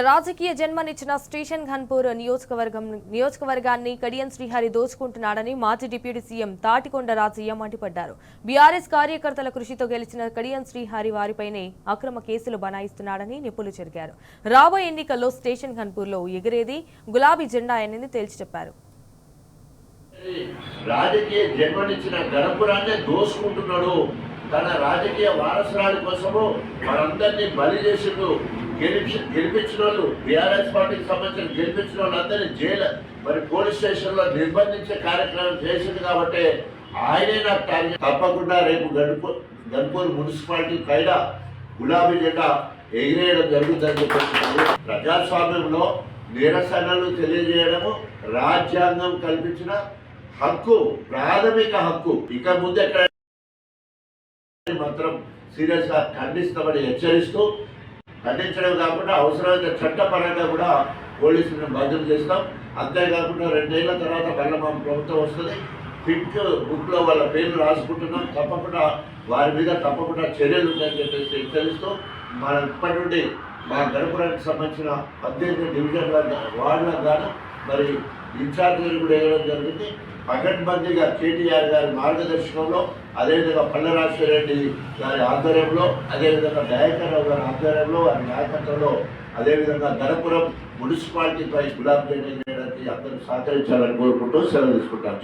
రాజకీయ జన్మనిచ్చిన స్టేషన్ ఘన్పూర్ నియోజకవర్గాన్ని కడియం శ్రీహరి దోచుకుంటున్నాడని మాజీ డిప్యూటీ సీఎం తాటికొండ రాజయ్య మండిపడ్డారు. బీఆర్ఎస్ కార్యకర్తల కృషితో గెలిచిన కడియం శ్రీహరి వారిపైనే అక్రమ కేసులు బనాయిస్తున్నాడని నిప్పులు చెరిగారు. రాబోయే ఎన్నికల్లో స్టేషన్ ఘన్పూర్లో ఎగిరేది గులాబీ జెండా అని తేల్చి చెప్పారు. రాజకీయ జన్మనిచ్చిన గణపురాన్ని దోసుకుంటున్నాడు. తన రాజకీయ వారసురాలి కోసము మనందరినీ బలి చేసిండు. గెలిపించిన వాళ్ళు బీఆర్ఎస్ పార్టీకి సంబంధించిన గెలిపించిన వాళ్ళందరినీ జైలు మరి పోలీస్ స్టేషన్లో నిర్బంధించే కార్యక్రమం చేసింది. కాబట్టి ఆయనే నాకు టార్గెట్. తప్పకుండా రేపు గన్పూర్ మున్సిపాలిటీ పైన గులాబీ జెండా ఎగిరేయడం జరుగుతుందని చెప్పేసి ప్రజాస్వామ్యంలో నిరసనలు తెలియజేయడము రాజ్యాంగం కల్పించిన హక్కు, ప్రాథమిక హక్కు. ఇక ముందు ఎక్కడ మాత్రం సీరియస్ గా ఖండిస్తామని హెచ్చరిస్తూ, ఖండించడం కాకుండా అవసరమైన చట్టపరంగా కూడా పోలీసులను బాధ్యత చేస్తాం. అంతేకాకుండా 2 ఏళ్ల తర్వాత మళ్ళీ మా ప్రభుత్వం వస్తుంది. పింక్ బుక్ లో వాళ్ళ పేర్లు రాసుకుంటున్నాం. తప్పకుండా వారి మీద తప్పకుండా చర్యలు ఉంటాయని చెప్పేసి హెచ్చరిస్తూ, మన ఇప్పటి నుండి మా గణపురానికి సంబంధించిన 18 డివిజన్ల వార్డులకు గాను మరి ఇన్ఛార్జీలు కూడా వేయడం జరిగింది. పకడ్బందీగా కేటీఆర్ గారి మార్గదర్శకంలో, అదేవిధంగా పల్లెరాజశేఖరరెడ్డి గారి ఆధ్వర్యంలో, అదేవిధంగా దయాకర్రావు గారి ఆధ్వర్యంలో, వారి నాయకత్వంలో, అదేవిధంగా గణపురం మున్సిపాలిటీపై గులాబీ జెండా వేయడానికి అందరూ సహకరించాలని కోరుకుంటూ సెలవు తీసుకుంటాం.